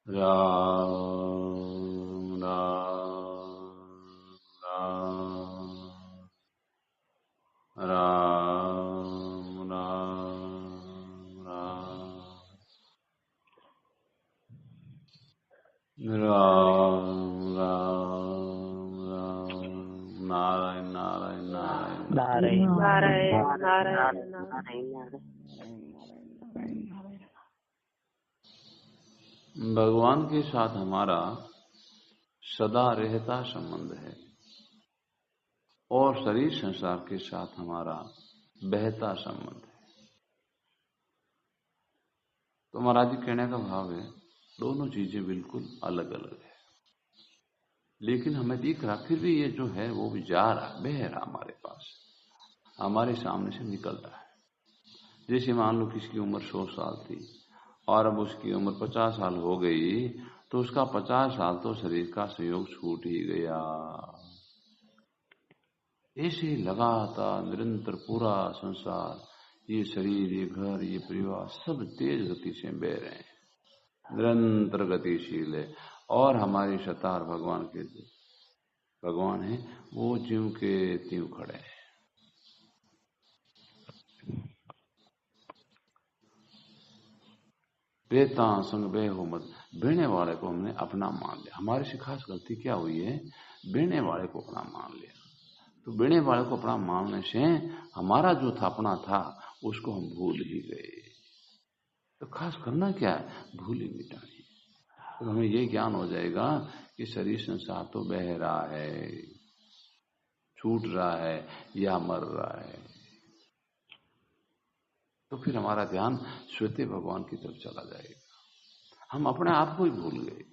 राम राम राम राम राम राम राम राम नारायण नारायण नारायण नारायण नारायण नारायण। भगवान के साथ हमारा सदा रहता संबंध है और शरीर संसार के साथ हमारा बहता संबंध है। तो महाराज जी कहने का भाव है दोनों चीजें बिल्कुल अलग अलग है, लेकिन हमें दिख रहा फिर भी ये जो है वो भी जा रहा बह रहा हमारे पास, हमारे सामने से निकल रहा है। जैसे मान लो किसकी उम्र 100 साल थी और अब उसकी उम्र 50 साल हो गई, तो उसका 50 साल तो शरीर का संयोग छूट ही गया। ऐसे लगातार निरंतर पूरा संसार, ये शरीर, ये घर, ये परिवार सब तेज गति से बह रहे हैं, निरंतर गतिशील है। और हमारी सतार भगवान है, वो ज्यों के त्यों खड़े हैं। बेता संग बे हो मत, बेने वाले को हमने अपना मान लिया। हमारी से खास गलती क्या हुई है, बेने वाले को अपना मान लिया। तो बेने वाले को अपना मानने से हमारा जो था अपना था उसको हम भूल ही गए। तो खास करना क्या है, भूल ही मिटानी। तो हमें ये ज्ञान हो जाएगा कि शरीर संसार तो बह रहा है, छूट रहा है या मर रहा है। तो फिर हमारा ध्यान श्वेते भगवान की तरफ चला जाएगा। हम अपने आप को ही भूल गए,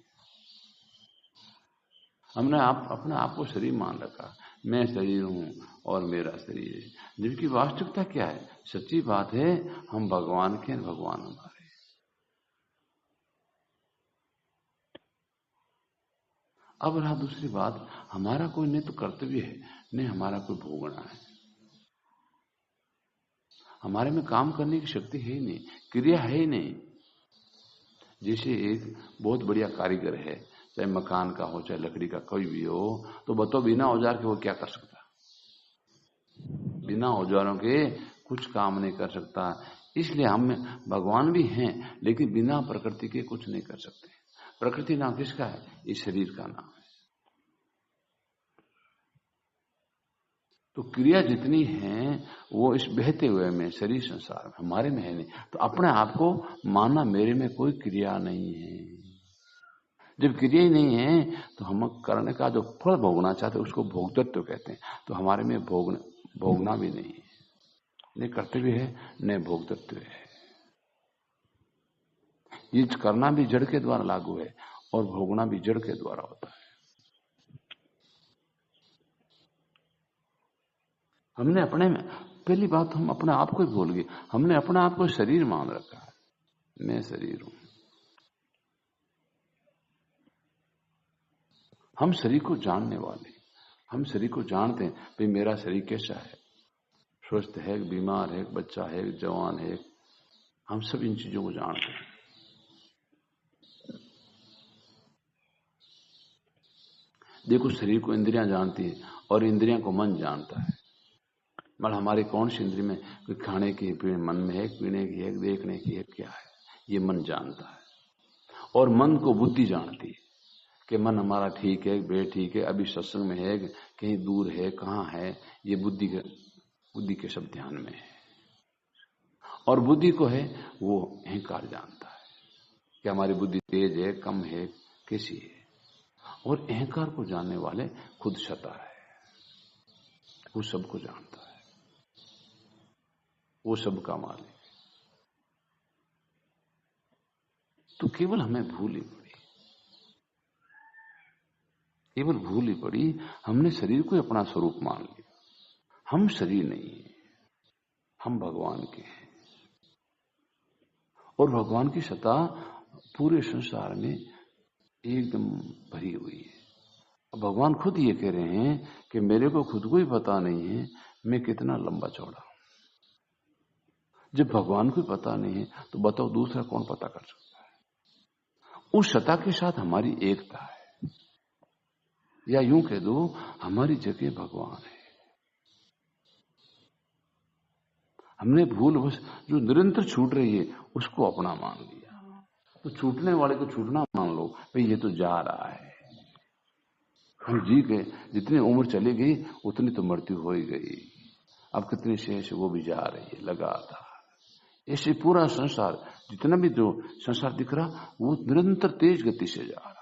हमने अपने आप को शरीर मान रखा, मैं शरीर हूं और मेरा शरीर है। जबकि वास्तविकता क्या है, सच्ची बात है हम भगवान के, भगवान हमारे। अब रहा दूसरी बात, हमारा कोई नहीं तो कर्तव्य है, नहीं हमारा कोई भोगना है। हमारे में काम करने की शक्ति है ही नहीं, क्रिया है ही नहीं। जैसे एक बहुत बढ़िया कारीगर है, चाहे मकान का हो चाहे लकड़ी का कोई भी हो, तो बताओ बिना औजार के वो क्या कर सकता? बिना औजारों के कुछ काम नहीं कर सकता। इसलिए हम भगवान भी हैं, लेकिन बिना प्रकृति के कुछ नहीं कर सकते। प्रकृति नाम किसका है, इस शरीर का नाम है। तो क्रिया जितनी है वो इस बहते हुए में शरीर संसार में, हमारे में है नहीं। तो अपने आप को मानना मेरे में कोई क्रिया नहीं है। जब क्रिया ही नहीं है तो हम करने का जो फल भोगना चाहते उसको भोगतत्व कहते हैं। तो हमारे में भोगना भी नहीं है, नहीं कर्तव्य है नहीं भोगतत्व है। ये करना भी जड़ के द्वारा लागू है और भोगना भी जड़ के द्वारा होता है। हमने अपने में, पहली बात हम अपने आप को ही भूल गए। हमने अपने आप को शरीर मान रखा है, मैं शरीर हूं। हम शरीर को जानने वाले, हम शरीर को जानते हैं भाई मेरा शरीर कैसा है, स्वस्थ है, बीमार है, बच्चा है, जवान है। हम सब इन चीजों को जानते हैं। देखो शरीर को इंद्रियां जानती है और इंद्रियां को मन जानता है। मतलब हमारी कौन सी इंद्रिय में, कोई खाने की मन में है, पीने की है, देखने की है, क्या है, ये मन जानता है। और मन को बुद्धि जानती है कि मन हमारा ठीक है, बेठीक है, अभी सत्संग में है, कहीं दूर है, कहाँ है, ये बुद्धि के सब ध्यान में है। और बुद्धि को है वो अहंकार जानता है कि हमारी बुद्धि तेज है, कम है, कैसी है। और अहंकार को जानने वाले खुद सता है, वो सबको जानता है, वो सबका मालिक। तो केवल हमें भूल ही पड़ी, केवल भूल ही पड़ी, हमने शरीर को अपना स्वरूप मान लिया। हम शरीर नहीं है, हम भगवान के हैं। और भगवान की सत्ता पूरे संसार में एकदम भरी हुई है। भगवान खुद ये कह रहे हैं कि मेरे को खुद को ही पता नहीं है मैं कितना लंबा चौड़ा हूं। जब भगवान को पता नहीं है तो बताओ दूसरा कौन पता कर सकता है। उस सत्ता के साथ हमारी एकता है, या यूं कह दो हमारी जगह भगवान है। हमने भूलवश जो निरंतर छूट रही है उसको अपना मान लिया, तो छूटने वाले को छूटना मान लो, भाई ये तो जा रहा है। हम जी गए, जितनी उम्र चली गई उतनी तो मृत्यु हो ही गई, अब कितनी शेष वो भी जा रही है लगातार। ऐसे पूरा संसार, जितना भी जो संसार दिख रहा वो निरंतर तेज गति से जा रहा है।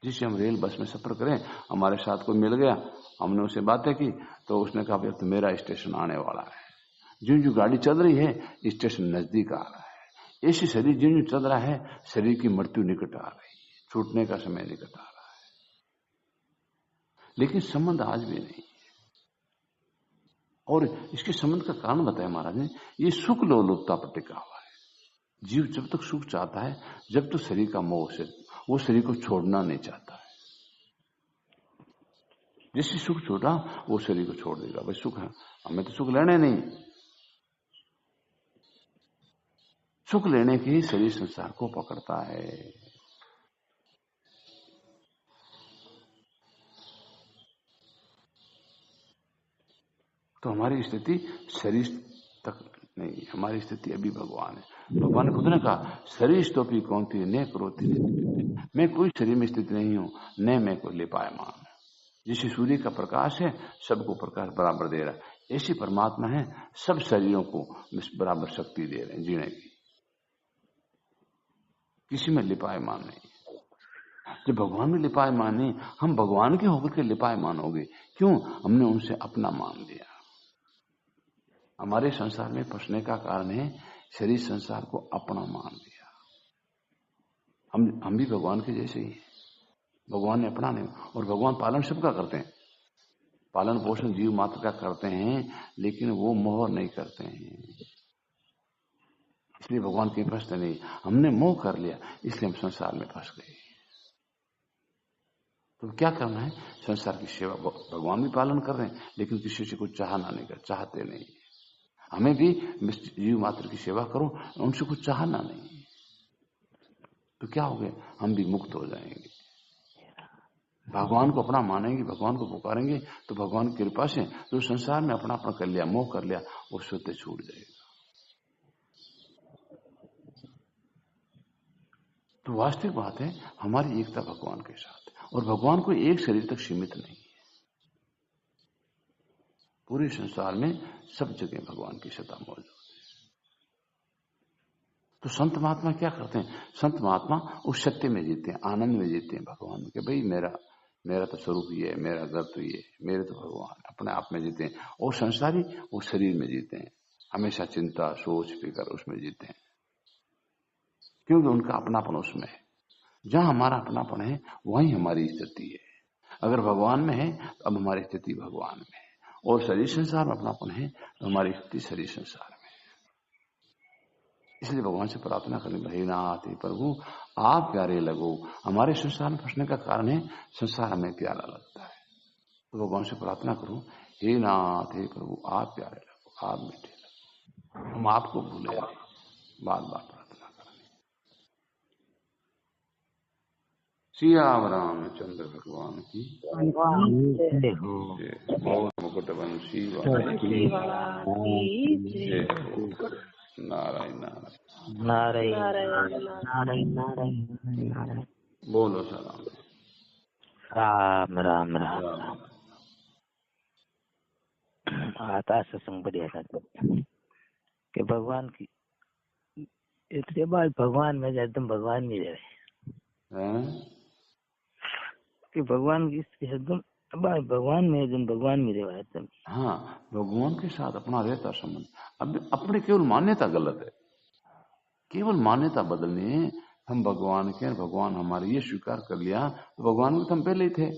जिसे हम रेल बस में सफर करें, हमारे साथ कोई मिल गया, हमने उससे बातें की तो उसने कहा अब तो मेरा स्टेशन आने वाला है। जो जो गाड़ी चल रही है स्टेशन नजदीक आ रहा है। ऐसे शरीर जो जो चल रहा है, शरीर की मृत्यु निकट आ रही है, छूटने का समय निकट आ रहा है। लेकिन संबंध आज भी नहीं है। और इसके संबंध का कारण बताया महाराज ने, ये सुख लोलुपता पर टिका हुआ है। जीव जब तक सुख चाहता है, जब तक शरीर का मोह से वो शरीर को छोड़ना नहीं चाहता है। जिससे सुख छोड़ा वो शरीर को छोड़ देगा, भाई सुख है, हमें तो सुख लेने नहीं। सुख लेने के ही शरीर संसार को पकड़ता है। तो हमारी स्थिति शरीर तक नहीं, हमारी स्थिति अभी भगवान है। भगवान ने खुद ने कहा शरीर स्तोपी कौन थी न क्रोधी, मैं कोई शरीर में स्थित नहीं हूं, न मैं कोई लिपायमान हूं। जिसे सूर्य का प्रकाश है सबको प्रकाश बराबर दे रहा है, ऐसी परमात्मा है सब शरीरों को बराबर शक्ति दे रहे हैं जीने की, किसी में लिपायमान नहीं। जब भगवान में लिपायमान नहीं, हम भगवान के होकर के लिपायमान हो गए। क्यों? हमने उनसे अपना मान लिया। हमारे संसार में फंसने का कारण है शरीर संसार को अपना मान लिया। हम भी भगवान के जैसे ही हैं, भगवान ने अपना नहीं। और भगवान पालन सबका करते हैं, पालन पोषण जीव मात्र का करते हैं, लेकिन वो मोह नहीं करते हैं, इसलिए भगवान के फंसते नहीं। हमने मोह कर लिया, इसलिए हम संसार में फंस गए। तो क्या करना है? संसार की सेवा। भगवान भी पालन कर रहे हैं, लेकिन किसी से कुछ चाहना नहीं कर, चाहते नहीं। हमें भी जीव मात्र की सेवा करो, उनसे कुछ चाहना नहीं, तो क्या हो गया? हम भी मुक्त हो जाएंगे। भगवान को अपना मानेंगे, भगवान को पुकारेंगे, तो भगवान की कृपा से जो संसार में अपना कर लिया, मोह कर लिया, वो स्वतः छूट जाएगा। तो वास्तविक बात है हमारी एकता भगवान के साथ, और भगवान को एक शरीर तक सीमित नहीं है। पूरे संसार में सब जगह भगवान की सत्ता मौजूद है। तो संत महात्मा क्या करते हैं? संत महात्मा उस सत्य में जीते हैं, आनंद में जीते हैं भगवान के। भाई मेरा तो स्वरूप ही है, मेरा घर तो ये, मेरे तो भगवान, अपने आप में जीते हैं। और संसारी वो शरीर में जीते हैं, हमेशा चिंता सोच फिकर उसमें जीते हैं, क्योंकि उनका अपनापन उसमें है। जहां हमारा अपनापन है वहीं हमारी स्थिति है। अगर भगवान में है तो अब हमारी स्थिति भगवान में है, और शरीर संसार में अपनापन है तो हमारी स्थिति शरीर संसार में है। इसलिए भगवान से प्रार्थना करें, हे नाथ हे प्रभु आप प्यारे लगो। हमारे संसार में फंसने का कारण है संसार हमें प्यारा लगता है। तो भगवान से प्रार्थना करो, हे नाथ हे प्रभु आप प्यारे लगो, आप मीठे लगो। हम आपको भूले नहीं, बार बार प्रार्थना करें। सियावर रामचंद्र भगवान की मुकुट वंशी नारायण नारायण नारायण नारायण नारायण। बोलो सलाम। राम राम राम। आता सत्संग बढ़िया था कि भगवान की इतने बार भगवान में एकदम भगवान में रहे कि भगवान की एकदम भगवान में एकदम भगवान में रहे एकदम। हाँ, भगवान के साथ अपना रहता संबंध। अब अपने केवल मान्यता गलत है, केवल मान्यता बदलनी है। हम भगवान के, भगवान हमारे, ये स्वीकार कर लिया तो भगवान में तो हम पहले ही थे।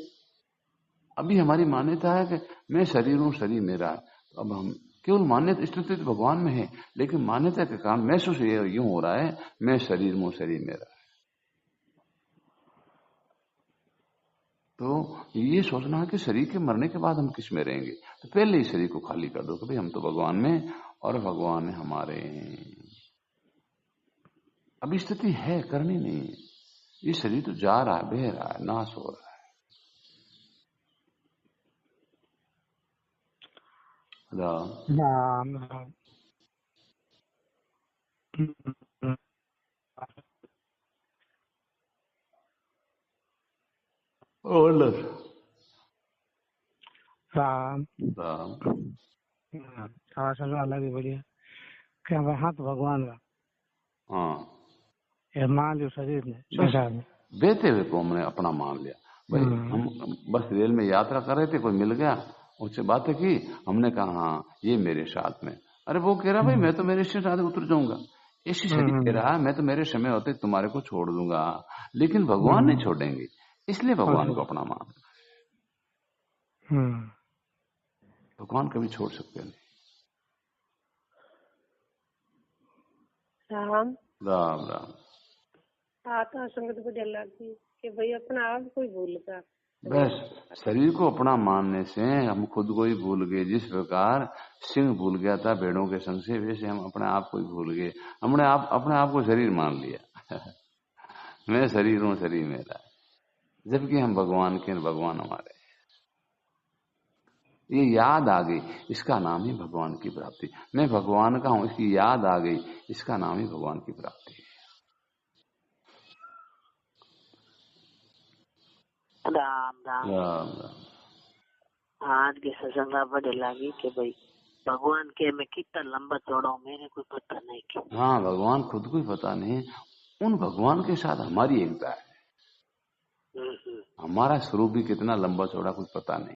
अभी हमारी मान्यता है कि मैं शरीर हूं, शरीर मेरा। अब हम केवल मान्यता, स्थिति तो भगवान में है, लेकिन मान्यता के कारण महसूस यूं हो रहा है मैं शरीर हूं, शरीर मेरा। तो ये सोचना है कि शरीर के मरने के बाद हम किस में रहेंगे, तो पहले ही शरीर को खाली कर दो कि भाई हम तो भगवान में और भगवान है हमारे। अब स्थिति है, करनी नहीं है। ये शरीर तो जा रहा है, बह रहा है, नाश हो रहा है। राम राम। राम राम। अलग ही बढ़िया। क्या हाथ भगवान का। हाँ, ये मान लियो शरीर में, बेहते हुए को हमने अपना मान लिया भाई। हम बस रेल में यात्रा कर रहे थे, कोई मिल गया, उससे बातें की, हमने कहा हाँ ये मेरे साथ में। अरे वो कह रहा भाई मैं तो मेरे साथ उतर जाऊंगा। ऐसी शरीर कह रहा है मैं तो मेरे समय होते तुम्हारे को छोड़ दूंगा, लेकिन भगवान नहीं छोड़ेंगे, इसलिए भगवान को अपना मान। भगवान कभी छोड़ सकते नहीं। राम राम राम। आता संगत को डर लगती कि भाई अपना आप कोई भूलता। बस शरीर को अपना मानने से हम खुद को ही भूल गए। जिस प्रकार सिंह भूल गया था भेड़ों के संग से, वैसे हम अपने आप को ही भूल गए। हमने अपने आप को शरीर मान लिया। मैं शरीर हूं, शरीर मेरा, जबकि हम भगवान के, भगवान हमारे। ये याद आ गई, इसका नाम ही भगवान की प्राप्ति। मैं भगवान का हूं, इसकी याद आ गई, इसका नाम ही भगवान की प्राप्ति है। राम राम। राम राम। आज के सत्संग बड़े लगी कि भाई भगवान के मैं कितना लंबा चौड़ा हूँ मेरे को पता नहीं कि। हाँ, भगवान खुद को ही पता नहीं, उन भगवान के साथ हमारी एकता है। हमारा स्वरूप भी कितना लंबा चौड़ा कुछ पता नहीं।